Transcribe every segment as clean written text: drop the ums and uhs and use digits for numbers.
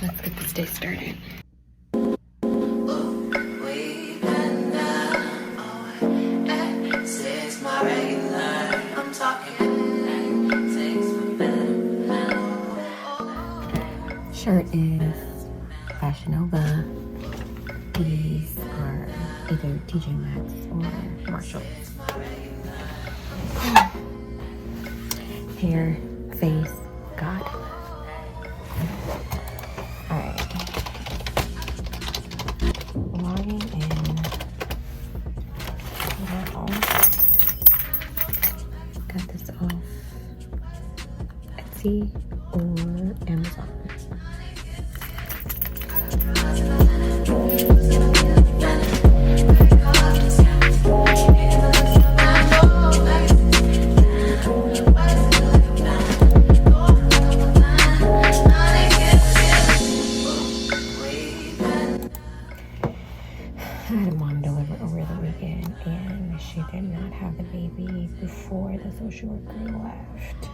Let's get this day started. Shirt is Fashion Nova. These are either TJ Maxx or Marshalls. Hair, face, God. Alright. Logging in now. Got this off Etsy or Amazon. I had a mom deliver over the weekend and she did not have the baby before the social worker left.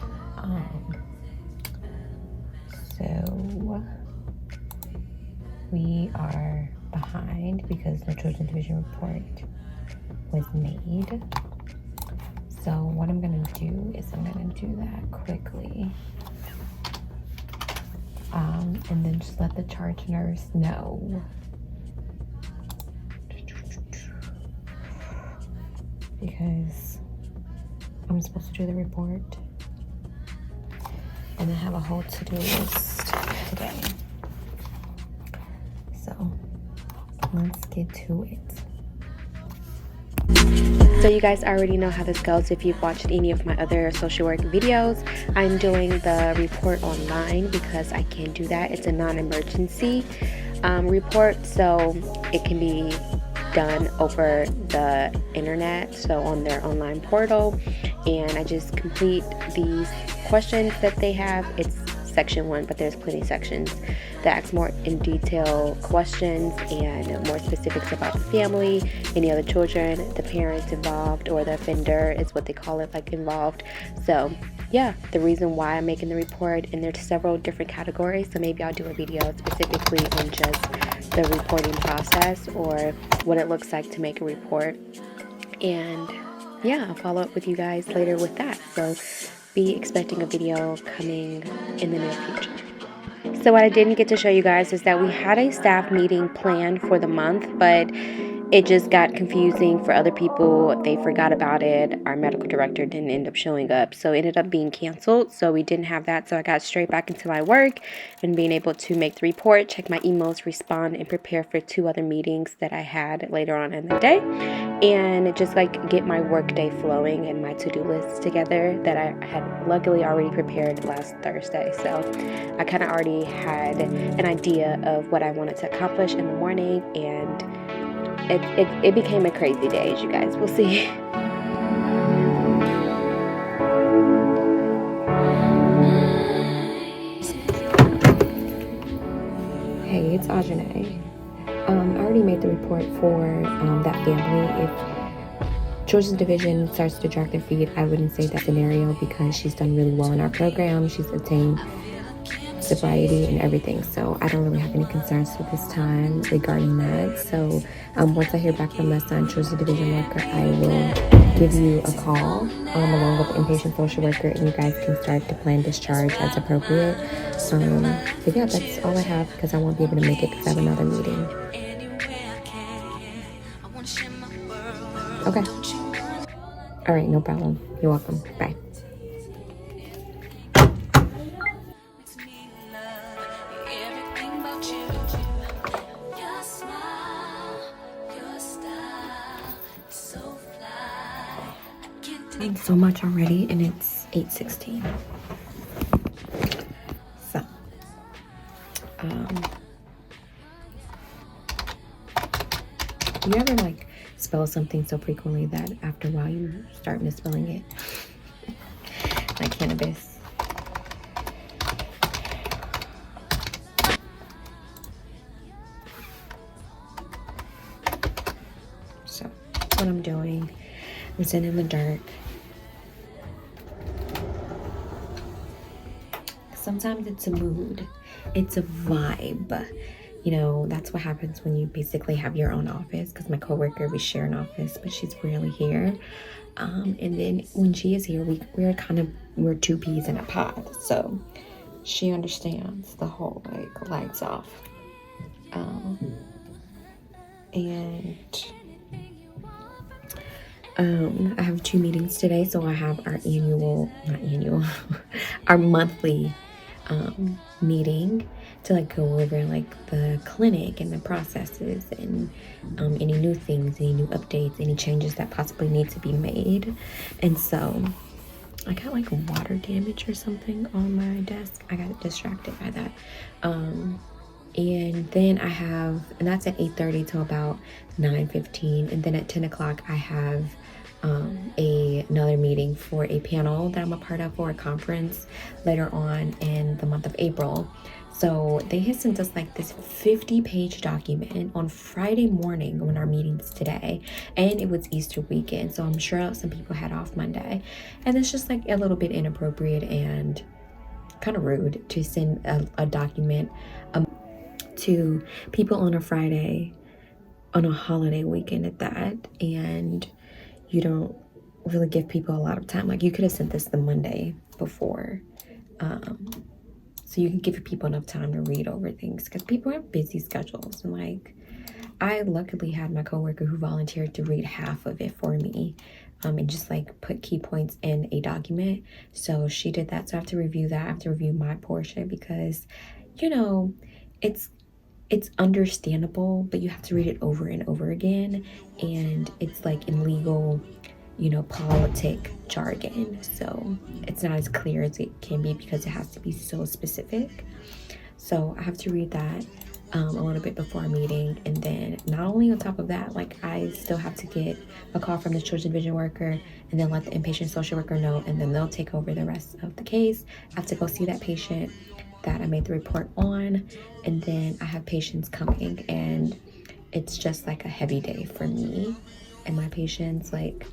So we are behind because the Children's Division report was made. So what I'm gonna do is I'm gonna do that quickly. And then just let the charge nurse know. Because I'm supposed to do the report and then have a whole to-do list today. So let's get to it. So you guys already know how this goes if you've watched any of my other social work videos. I'm doing the report online because I can do that. It's a non-emergency report, so it can be done over the internet, so on their online portal, and I just complete these questions that they have. It's section 1, but there's plenty of sections that ask more in detail questions and more specifics about the family, any other children, the parents involved, or the offender is what they call it, like involved. So yeah, the reason why I'm making the report, and there's several different categories, so maybe I'll do a video specifically on just the reporting process or what it looks like to make a report. And yeah, I'll follow up with you guys later with that. So be expecting a video coming in the near future. So what I didn't get to show you guys is that we had a staff meeting planned for the month, but it just got confusing for other people. They forgot about it. Our medical director didn't end up showing up, so it ended up being canceled. So we didn't have that. So I got straight back into my work and being able to make the report, check my emails, respond, and prepare for 2 other meetings that I had later on in the day, and just like get my work day flowing and my to-do list together that I had luckily already prepared last Thursday. So I kind of already had an idea of what I wanted to accomplish in the morning, and it became a crazy day, as you guys will see. Hey, it's Ajane. I already made the report for that family. If Children's Division starts to drag their feet, I wouldn't say that scenario because she's done really well in our program. She's attained sobriety and everything, so I don't really have any concerns at this time regarding that. So once I hear back from the Children's Division worker, I will give you a call along with the inpatient social worker, and you guys can start to plan discharge as appropriate. But yeah, that's all I have because I won't be able to make it because I have another meeting. Okay. All right, no problem. You're welcome. Bye. So much already, and it's 8:16. So you ever like spell something so frequently that after a while you start misspelling it? Like cannabis. So what I'm doing, I'm sitting in the dark. sometimes it's a mood, it's a vibe. You know, that's what happens when you basically have your own office, because my coworker, we share an office, but she's rarely here. And then when she is here, we're two peas in a pod. So she understands the whole like lights off. I have 2 meetings today. So I have our our monthly meeting to like go over like the clinic and the processes and any new things, any new updates, any changes that possibly need to be made. And so I got like water damage or something on my desk. I got distracted by that. And then and that's at 8:30 till about 9:15. And then at 10 o'clock, I have another meeting for a panel that I'm a part of for a conference later on in the month of April. So they had sent us like this 50-page document on Friday morning when our meeting's today, and it was Easter weekend, so I'm sure some people had off Monday, and it's just like a little bit inappropriate and kind of rude to send a document to people on a Friday, on a holiday weekend at that, and you don't really give people a lot of time. Like, you could have sent this the Monday before, so you can give people enough time to read over things, because people have busy schedules. And like, I luckily had my coworker who volunteered to read half of it for me, and just like put key points in a document. So she did that. So I have to review that. I have to review my portion, because, you know, it's understandable, but you have to read it over and over again, and it's like in legal, you know, politic jargon, so it's not as clear as it can be because it has to be so specific. So I have to read that a little bit before our meeting, and then not only on top of that, like, I still have to get a call from the children's vision worker and then let the inpatient social worker know, and then they'll take over the rest of the case. I have to go see that patient that I made the report on, and then I have patients coming, and it's just like a heavy day for me and my patients. Like,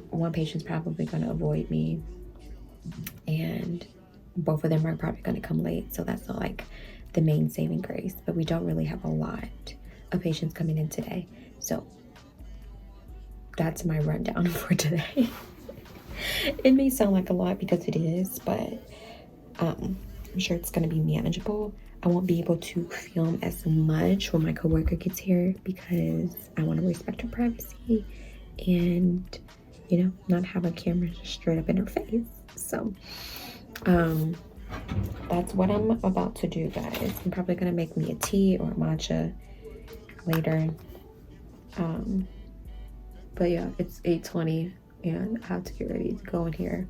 one patient's probably going to avoid me, and both of them are probably going to come late, so that's not like the main saving grace. But we don't really have a lot of patients coming in today, so that's my rundown for today. It may sound like a lot because it is, but I'm sure it's going to be manageable. I won't be able to film as much when my coworker gets here because I want to respect her privacy and, you know, not have a camera straight up in her face. So that's what I'm about to do, guys. I'm probably going to make me a tea or a matcha later. But yeah, it's 8:20 and I have to get ready to go in here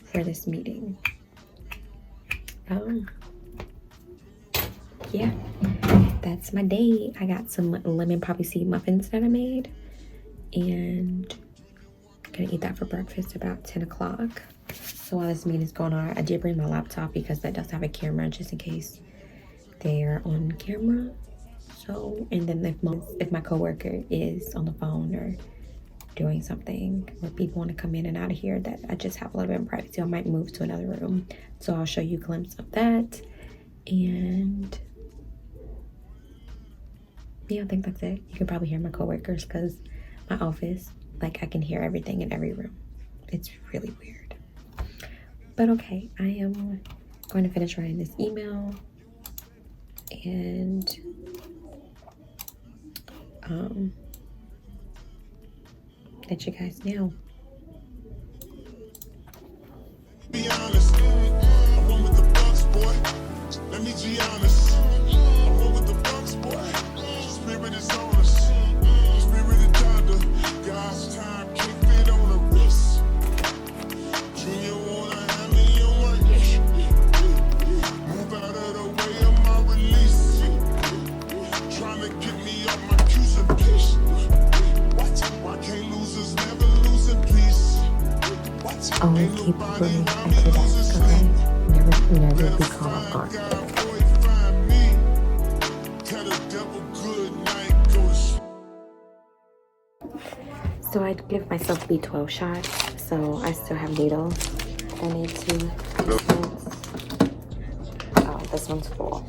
for this meeting. Yeah, that's my day. I got some lemon poppy seed muffins that I made, and I'm gonna eat that for breakfast about 10 o'clock. So while this meeting is going on, I did bring my laptop because that does have a camera just in case they're on camera. So, and then if my coworker is on the phone or doing something, or people want to come in and out of here, that I just have a little bit of privacy, I might move to another room. So I'll show you a glimpse of that. And yeah, I think that's it. You can probably hear my coworkers because my office, like, I can hear everything in every room. It's really weird. But okay, I am going to finish writing this email and let you guys know. Be honest, I went with the bucks, boy. Let me be honest. I went with the bucks, boy. Spirit is on us. Spirit is thunder. God's time can't fit on a wrist. Junior wanna have me on my ish. Move out of the way of my release. Trying to get me off my crucifix. Why can't losers never lose in peace? Always keep going at your desk, okay? Never be caught off guard. So I give myself B12 shots, so I still have needles. I need to dispense. This one's full.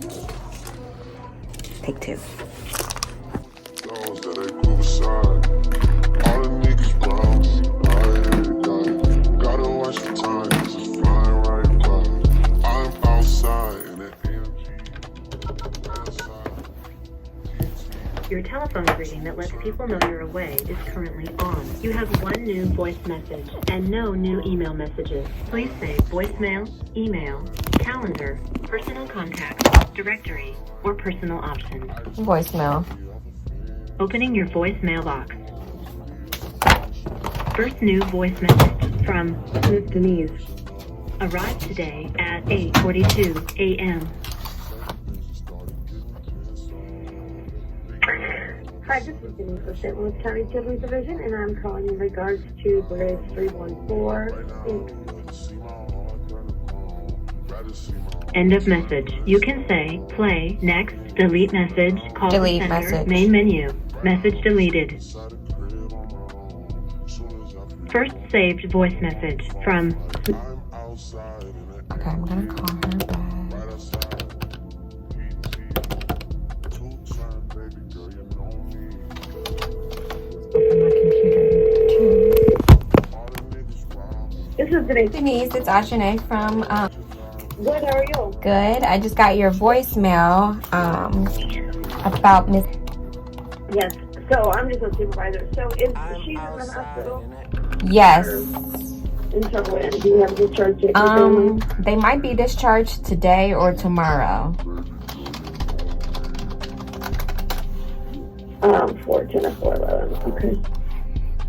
Take two. Your telephone greeting that lets people know you're away is currently on. You have one new voice message and no new email messages. Please save voicemail, email, calendar, personal contacts, directory, or personal options. Voicemail. Opening your voicemail box. First new voice message from Miss Denise. Arrived today at 8:42 a.m. Hi, this is Denise with St. Louis County Children's Division, and I'm calling in regards to Bridge 314. End of message. You can say play, next, delete message, call Delete the sender, message. main menu, message deleted. First saved voice message from. Okay, I'm gonna call her back. Open my computer too. This is Denise. Denise, it's Ashane from Good, how are you? Good. I just got your voicemail about Miss. Yes, so I'm just a supervisor. So is she in the hospital? Yes. Until when? Do you have discharge date for family? They might be discharged today or tomorrow. 410 or 411. Okay.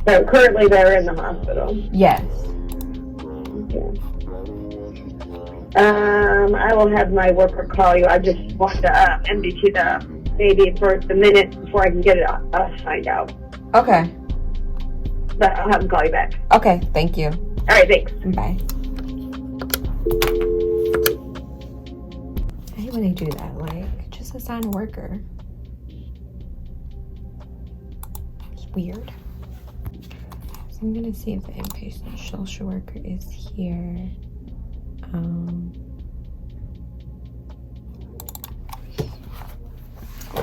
So currently they're in the hospital. Yes. Okay. I will have my worker call you. I just want to MDT the baby for the minute before I can get it signed out. Okay. But I'll have them call you back. Okay. Thank you. All right, thanks. Bye. I hate when they do that. Like, just assign a worker. It's weird. So I'm gonna see if the inpatient social worker is here.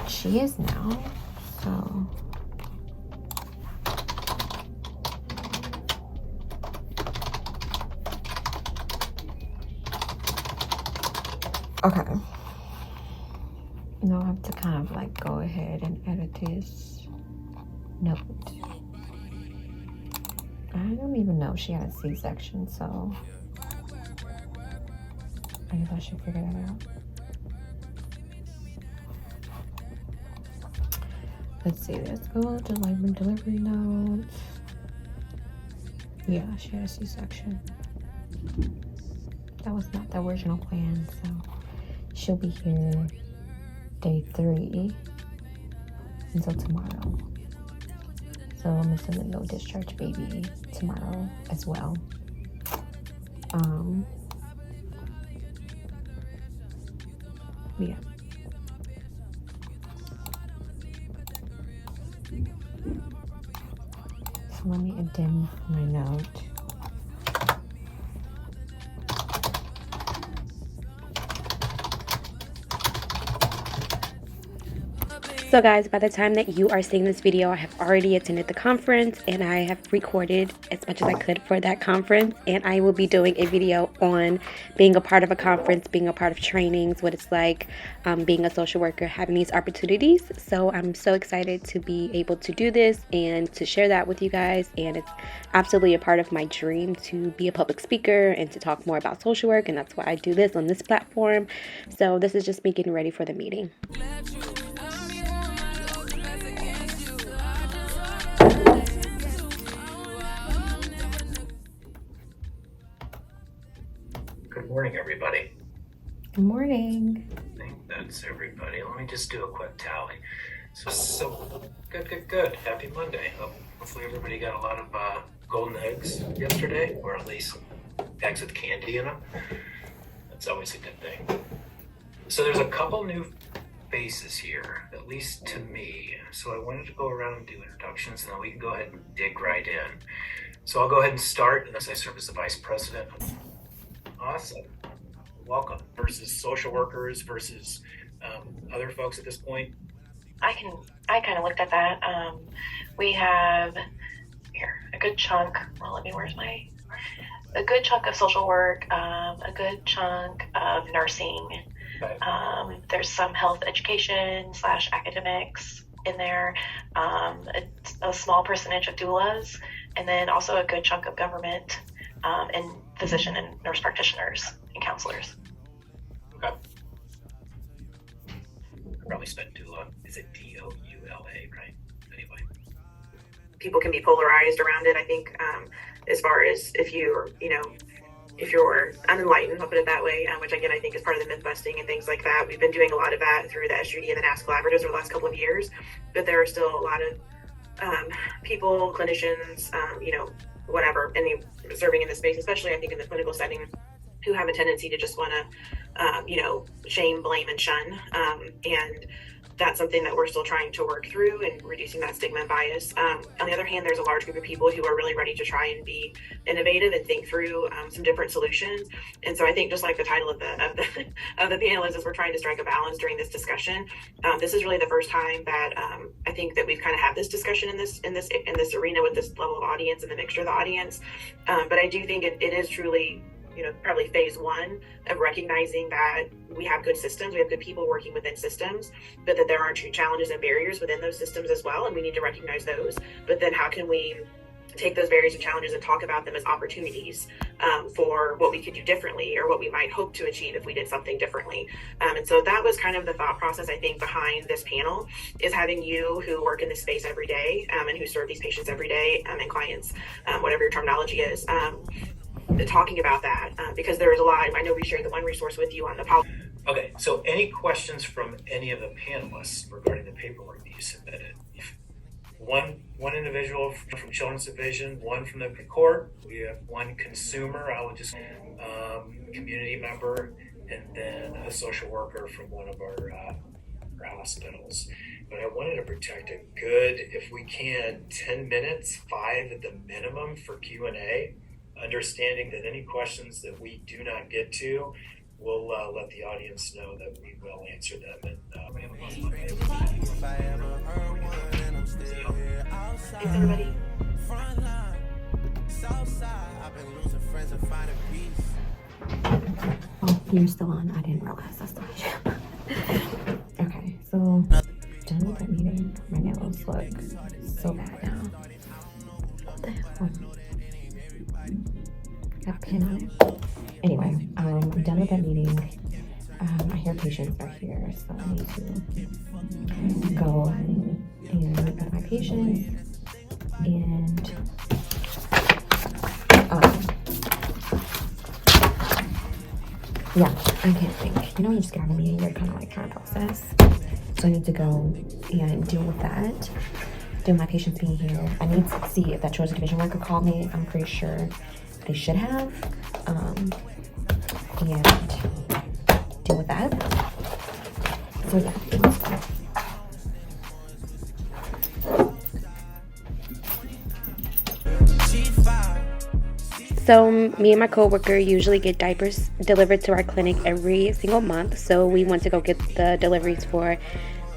She is now. So. Okay. Now I have to kind of like go ahead and edit this note. I don't even know if she had a C-section, so I guess I should figure that out. Let's see, let's go to labor and delivery notes. Yeah, she had a C-section. That was not the original plan, so she'll be here day 3 until tomorrow. So I'm assuming no discharge baby tomorrow as well. Yeah. So let me addend my note. So guys, by the time that you are seeing this video, I have already attended the conference and I have recorded as much as I could for that conference, and I will be doing a video on being a part of a conference, being a part of trainings, what it's like being a social worker, having these opportunities. So I'm so excited to be able to do this and to share that with you guys, and it's absolutely a part of my dream to be a public speaker and to talk more about social work, and that's why I do this on this platform. So this is just me getting ready for the meeting. Good morning, everybody. Good morning. I think that's everybody. Let me just do a quick tally. So good. Happy Monday. Hopefully everybody got a lot of golden eggs yesterday, or at least eggs with candy in them. That's always a good thing. So there's a couple new faces here, at least to me. So I wanted to go around and do introductions, and then we can go ahead and dig right in. So I'll go ahead and start, and as I serve as the Vice President. Awesome. welcome, versus social workers versus other folks at this point? I kind of looked at that. We have here a good chunk. Well, a good chunk of social work, a good chunk of nursing. Okay. There's some health education / academics in there, a small percentage of doulas, and then also a good chunk of government and physician and nurse practitioners and counselors. Okay. I probably spent doula. Is it DOULA, right? Anyway. People can be polarized around it, I think, as far as if you're unenlightened, I'll put it that way, which again I think is part of the myth busting and things like that. We've been doing a lot of that through the SUD and the NAS collaboratives over the last couple of years, but there are still a lot of people, clinicians, whatever, any serving in this space, especially I think in the clinical setting, who have a tendency to just want to, shame, blame, and shun. And that's something that we're still trying to work through and reducing that stigma and bias. On the other hand, there's a large group of people who are really ready to try and be innovative and think through some different solutions. And so I think, just like the title of the panel is, we're trying to strike a balance during this discussion. This is really the first time that I think that we've kind of had this discussion in this arena with this level of audience and the mixture of the audience. But I do think it is truly, probably phase one of recognizing that we have good systems, we have good people working within systems, but that there are true challenges and barriers within those systems as well, and we need to recognize those. But then how can we take those barriers and challenges and talk about them as opportunities for what we could do differently, or what we might hope to achieve if we did something differently. And so that was kind of the thought process, I think, behind this panel, is having you who work in this space every day and who serve these patients every day and clients, whatever your terminology is, talking about that, because there is a lot. I know we shared the one resource with you on the policy. Okay, so any questions from any of the panelists regarding the paperwork that you submitted? One individual from Children's Division, one from the court, we have one consumer, I would just community member, and then a social worker from one of our hospitals. But I wanted to protect a good, if we can, 10 minutes, 5 at the minimum for Q&A, understanding that any questions that we do not get to, we'll let the audience know that we will answer them. And Thanks, everybody. Oh, you're still on. I didn't realize that's the way. Okay, so done with that meeting. My nails look so bad now. What the hell? Got a pin on it. Anyway, I'm done with that meeting. I hear patients are here, so I need to go and meet with my patients. And yeah, I can't think. You just get out of a meeting, you're kind of like trying to process. So I need to go and deal with that. Deal with my patients being here. I need to see if that Georgia Division worker called me. I'm pretty sure they should have. And deal with that. So yeah, let's go. So me and my coworker usually get diapers delivered to our clinic every single month. So we went to go get the deliveries for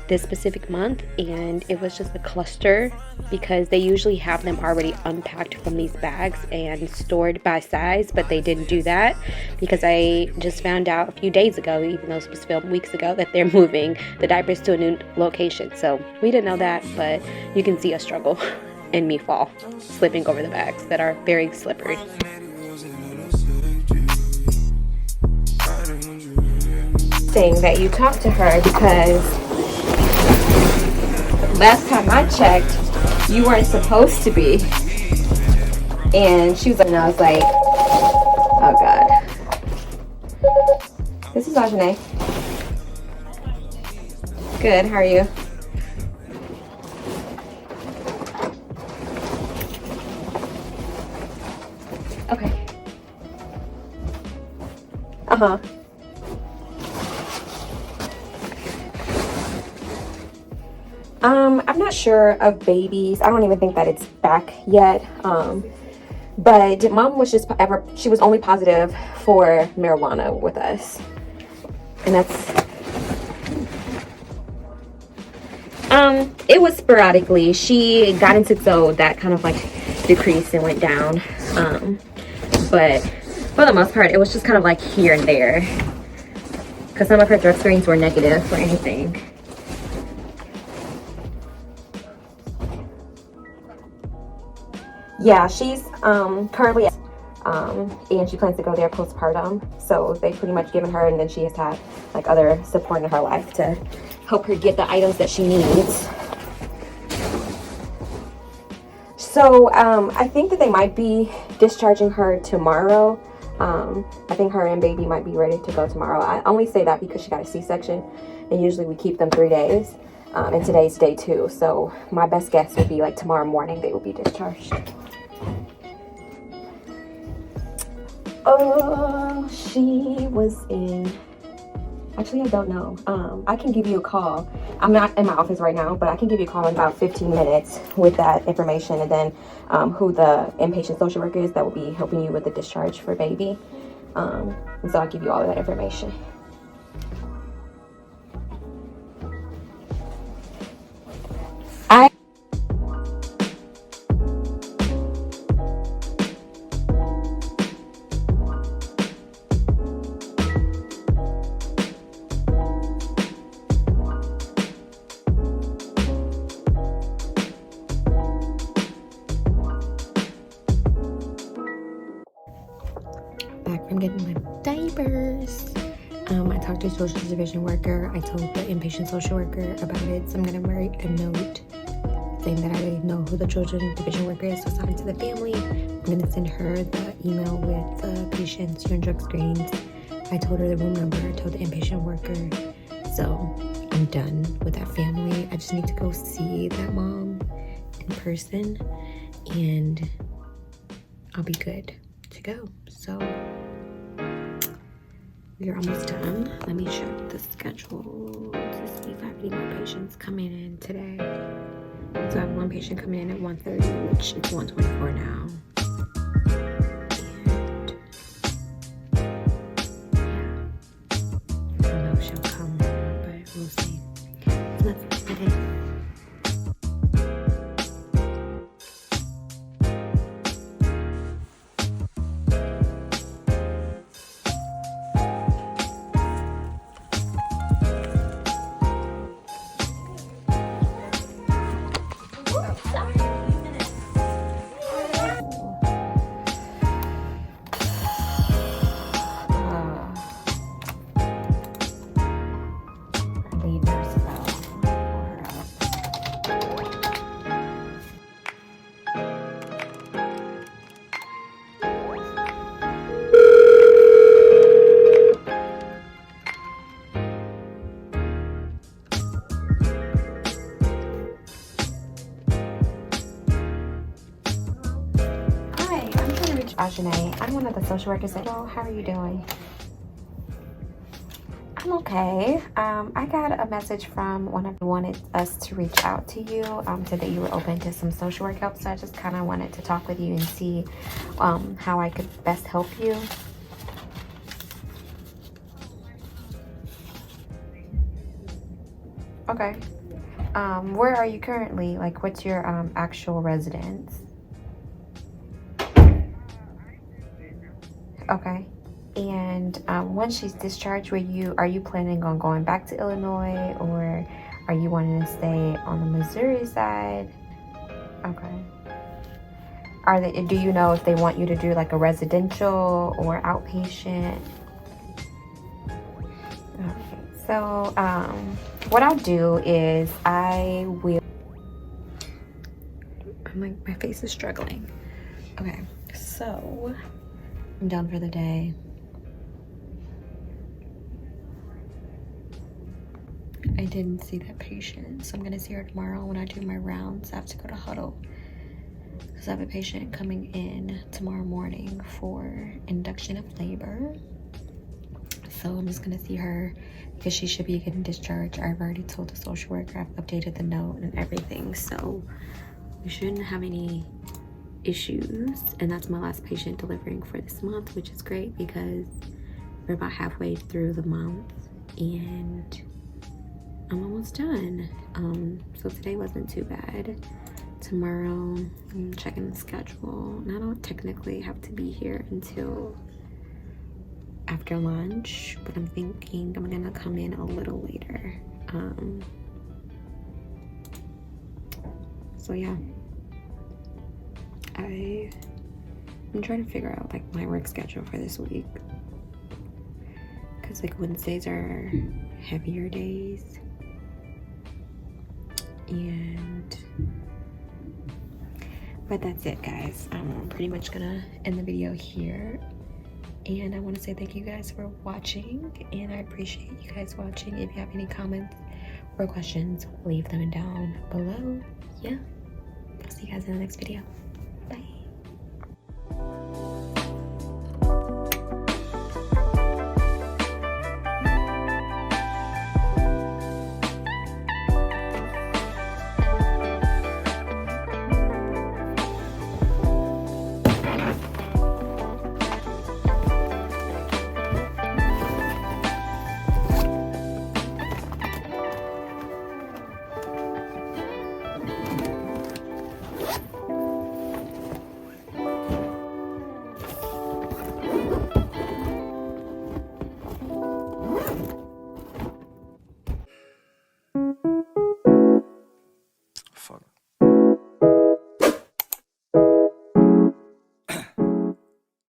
this specific month, and it was just a cluster because they usually have them already unpacked from these bags and stored by size, but they didn't do that because I just found out a few days ago, even though it was filmed weeks ago, that they're moving the diapers to a new location. So we didn't know that, but you can see us struggle and me fall, slipping over the bags that are very slippery. Saying that you talked to her because last time I checked, you weren't supposed to be. And she was like, and I was like, oh God. This is Ajane. Good, how are you? Okay. Uh-huh. I'm not sure of babies. I don't even think that it's back yet. But mom was just she was only positive for marijuana with us. And that's it was sporadically. She got into, so that kind of like decreased and went down. But for the most part, it was just kind of like here and there, because some of her drug screens were negative for anything. Yeah, she's currently and she plans to go there postpartum, so they've pretty much given her, and then she has had like other support in her life to help her get the items that she needs. So I think that they might be discharging her tomorrow. I think her and baby might be ready to go tomorrow. I only say that because she got a C-section, and usually we keep them 3 days, and today's day 2, so my best guess would be like tomorrow morning they will be discharged. Oh, she was in, actually I don't know. I can give you a call. I'm not in my office right now, but I can give you a call in about 15 minutes with that information, and then who the inpatient social worker is that will be helping you with the discharge for baby. And so I'll give you all of that information. Back from getting my diapers. I talked to a social division worker. I told the inpatient social worker about it, so I'm gonna write a note saying that I already know who the children division worker is assigned to the family. I'm gonna send her the email with the patient's urine drug screens. I told her the room number, I told the inpatient worker. So I'm done with that family. I just need to go see that mom in person, and I'll be good to go. So we're almost done. Let me check the schedule to see if I have any more patients coming in today. So I have one patient coming in at 1:30, which is 1:24 now. And yeah, I don't know if she'll come, but we'll see. So that's it. Ajane, I'm one of the social workers. Hello, how are you doing? I'm okay. I got a message from one of you wanted us to reach out to you, said that you were open to some social work help, so I just kind of wanted to talk with you and see how I could best help you. Okay. Where are you currently? Like, what's your actual residence? Okay. And once she's discharged, are you planning on going back to Illinois, or are you wanting to stay on the Missouri side? Okay. Do you know if they want you to do like a residential or outpatient? Okay. So what I'll do is my face is struggling. Okay. So I'm done for the day. I didn't see that patient, so I'm gonna see her tomorrow when I do my rounds. I have to go to huddle because I have a patient coming in tomorrow morning for induction of labor. So I'm just gonna see her because she should be getting discharged. I've already told the social worker, I've updated the note and everything, so we shouldn't have any issues, and that's my last patient delivering for this month, which is great because we're about halfway through the month and I'm almost done. So today wasn't too bad. Tomorrow I'm checking the schedule, and I don't technically have to be here until after lunch, but I'm thinking I'm gonna come in a little later. So yeah, I'm trying to figure out like my work schedule for this week, because like Wednesdays are heavier days, but that's it, guys. I'm pretty much gonna end the video here, and I want to say thank you guys for watching, and I appreciate you guys watching. If you have any comments or questions, leave them down below. Yeah, I'll see you guys in the next video.